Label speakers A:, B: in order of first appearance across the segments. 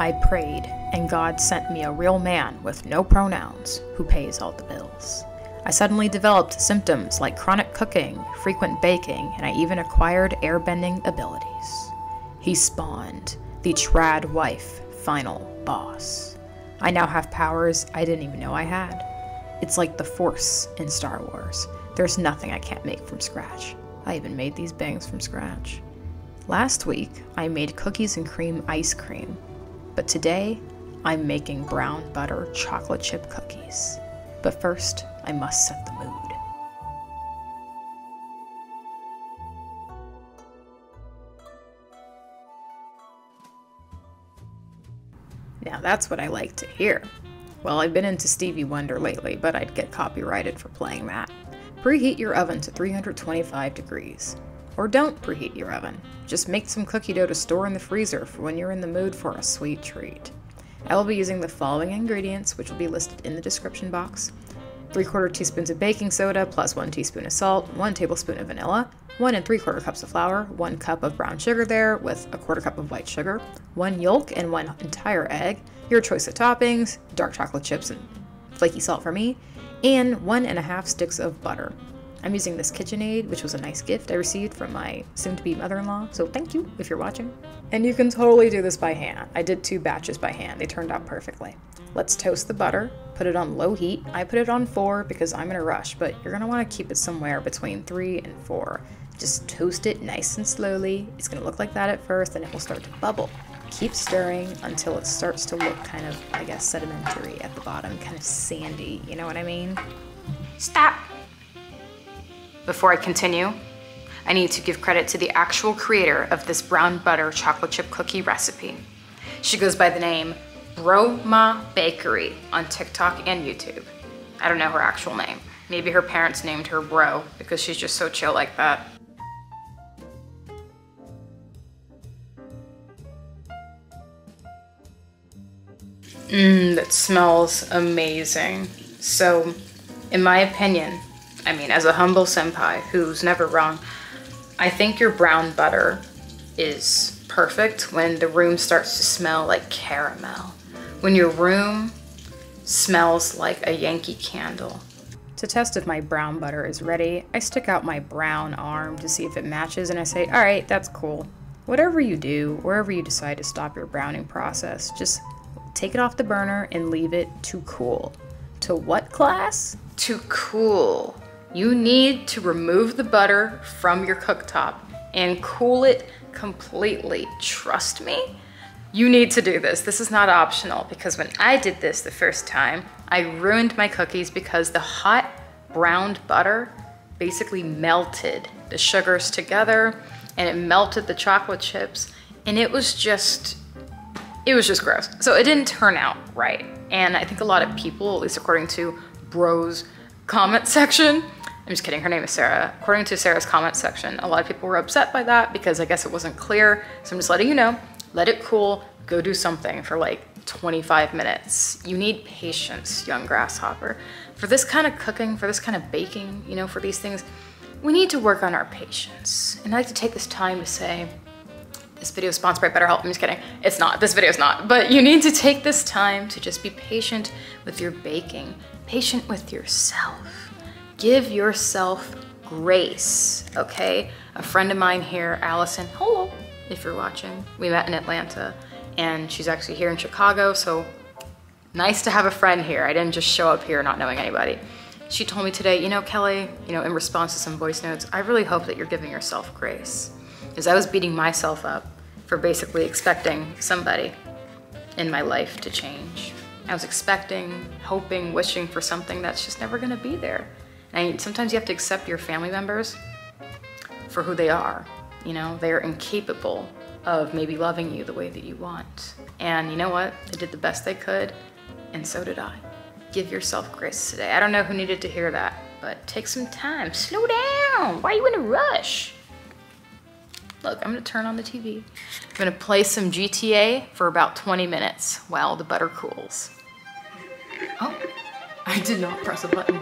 A: I prayed, and God sent me a real man with no pronouns who pays all the bills. I suddenly developed symptoms like chronic cooking, frequent baking, and I even acquired airbending abilities. He spawned the trad wife final boss. I now have powers I didn't even know I had. It's like the Force in Star Wars. There's nothing I can't make from scratch. I even made these bangs from scratch. Last week, I made cookies and cream ice cream, but today, I'm making brown butter chocolate chip cookies. But first, I must set the mood. Now that's what I like to hear. Well, I've been into Stevie Wonder lately, but I'd get copyrighted for playing that. Preheat your oven to 325 degrees. Or don't preheat your oven. Just make some cookie dough to store in the freezer for when you're in the mood for a sweet treat. I will be using the following ingredients, which will be listed in the description box. 3/4 teaspoons of baking soda plus 1 teaspoon of salt, 1 tablespoon of vanilla, 1 3/4 cups of flour, 1 cup of brown sugar there with 1/4 cup of white sugar, 1 yolk and 1 entire egg, your choice of toppings, dark chocolate chips and flaky salt for me, and 1 1/2 sticks of butter. I'm using this KitchenAid, which was a nice gift I received from my soon-to-be mother-in-law, so thank you if you're watching. And you can totally do this by hand. I did 2 batches by hand. They turned out perfectly. Let's toast the butter, put it on low heat. I put it on 4 because I'm in a rush, but you're gonna wanna keep it somewhere between 3 and 4. Just toast it nice and slowly. It's gonna look like that at first, and it will start to bubble. Keep stirring until it starts to look kind of, I guess, sedimentary at the bottom, kind of sandy, you know what I mean? Stop! Before I continue, I need to give credit to the actual creator of this brown butter chocolate chip cookie recipe. She goes by the name Broma Bakery on TikTok and YouTube. I don't know her actual name. Maybe her parents named her Bro because she's just so chill like that. That smells amazing. So, in my opinion, I mean, as a humble senpai who's never wrong, I think your brown butter is perfect when the room starts to smell like caramel. When your room smells like a Yankee Candle. To test if my brown butter is ready, I stick out my brown arm to see if it matches and I say, all right, that's cool. Whatever you do, wherever you decide to stop your browning process, just take it off the burner and leave it to cool. To what, class? To cool. You need to remove the butter from your cooktop and cool it completely. Trust me, you need to do this. This is not optional because when I did this the first time, I ruined my cookies because the hot browned butter basically melted the sugars together and it melted the chocolate chips and it was just gross. So it didn't turn out right. And I think a lot of people, at least according to Bro's comment section, I'm just kidding, her name is Sarah. According to Sarah's comment section, a lot of people were upset by that because I guess it wasn't clear. So I'm just letting you know, let it cool, go do something for like 25 minutes. You need patience, young grasshopper. For this kind of cooking, for this kind of baking, you know, for these things, we need to work on our patience. And I like to take this time to say, this video is sponsored by BetterHelp. I'm just kidding. It's not. This video is not. But you need to take this time to just be patient with your baking, patient with yourself. Give yourself grace, okay? A friend of mine here, Allison, hello, if you're watching. We met in Atlanta, and she's actually here in Chicago, so nice to have a friend here. I didn't just show up here not knowing anybody. She told me today, you know, Kelly, you know, in response to some voice notes, I really hope that you're giving yourself grace. Because I was beating myself up for basically expecting somebody in my life to change. I was expecting, hoping, wishing for something that's just never gonna be there. And sometimes you have to accept your family members for who they are. You know, they're incapable of maybe loving you the way that you want. And you know what? They did the best they could, and so did I. Give yourself grace today. I don't know who needed to hear that, but take some time. Slow down. Why are you in a rush? Look, I'm gonna turn on the TV. I'm gonna play some GTA for about 20 minutes while the butter cools. Oh, I did not press a button.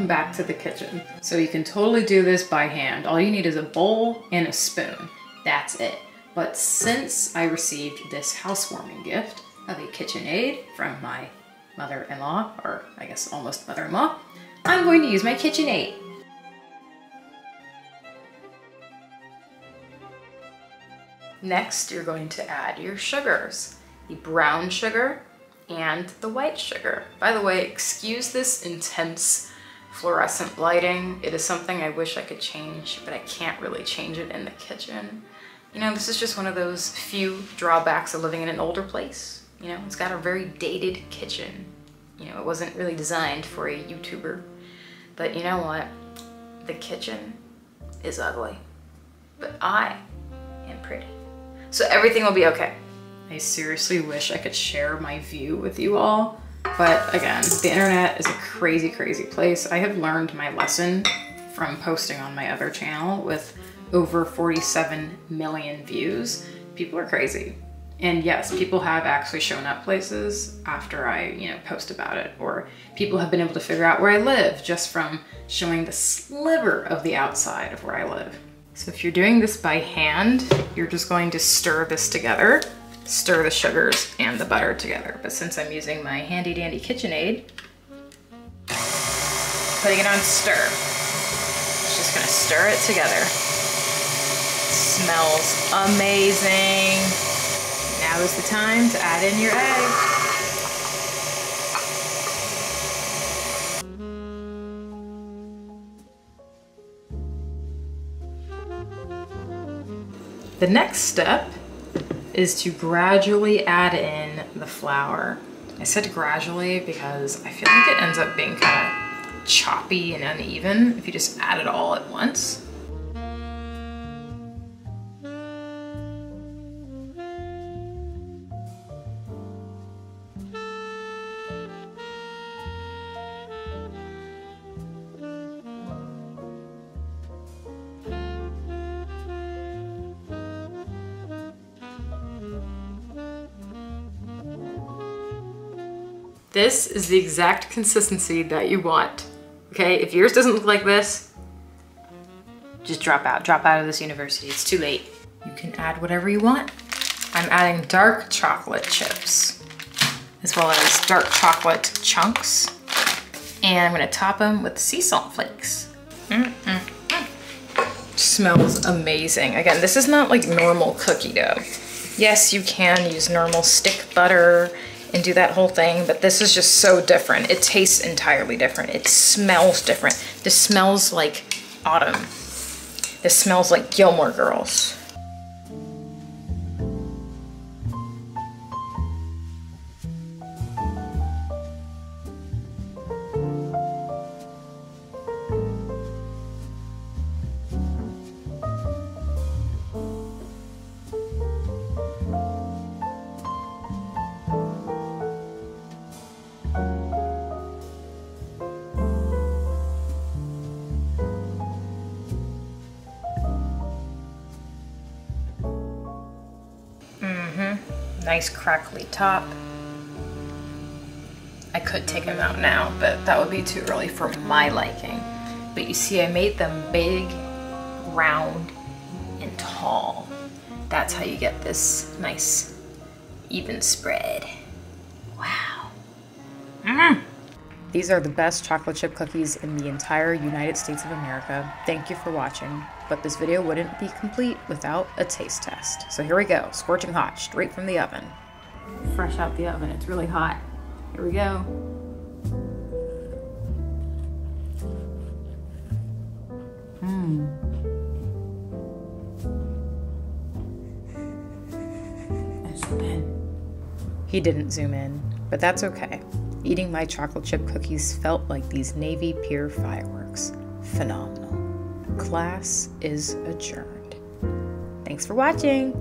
A: back to the kitchen. So you can totally do this by hand. All you need is a bowl and a spoon. That's it. But since I received this housewarming gift of a KitchenAid from my mother-in-law, or I guess almost mother-in-law, I'm going to use my KitchenAid. Next, you're going to add your sugars, the brown sugar and the white sugar. By the way, excuse this intense fluorescent lighting. It is something I wish I could change, but I can't really change it in the kitchen. You know, this is just one of those few drawbacks of living in an older place. You know, it's got a very dated kitchen. You know, it wasn't really designed for a YouTuber. But you know what? The kitchen is ugly, but I am pretty. So everything will be okay. I seriously wish I could share my view with you all. But again, the internet is a crazy, crazy place. I have learned my lesson from posting on my other channel with over 47 million views. People are crazy. And yes, people have actually shown up places after I, you know, post about it, or people have been able to figure out where I live just from showing the sliver of the outside of where I live. So if you're doing this by hand, you're just going to stir this together, stir the sugars and the butter together. But since I'm using my handy dandy KitchenAid, putting it on stir. Just gonna stir it together. Smells amazing. Now is the time to add in your egg. The next step is to gradually add in the flour. I said gradually because I feel like it ends up being kind of choppy and uneven if you just add it all at once. This is the exact consistency that you want, okay? If yours doesn't look like this, just drop out of this university. It's too late. You can add whatever you want. I'm adding dark chocolate chips, as well as dark chocolate chunks. And I'm gonna top them with sea salt flakes. Smells amazing. Again, this is not like normal cookie dough. Yes, you can use normal stick butter and do that whole thing, but this is just so different. It tastes entirely different. It smells different. This smells like autumn. This smells like Gilmore Girls. Nice crackly top. I could take them out now, but that would be too early for my liking. But you see, I made them big, round, and tall. That's how you get this nice, even spread. Wow. These are the best chocolate chip cookies in the entire United States of America. Thank you for watching, but this video wouldn't be complete without a taste test. So here we go, scorching hot, straight from the oven. Fresh out the oven, it's really hot. Here we go. Zoom in. He didn't zoom in, but that's okay. Eating my chocolate chip cookies felt like these Navy Pier fireworks. Phenomenal. Class is adjourned. Thanks for watching.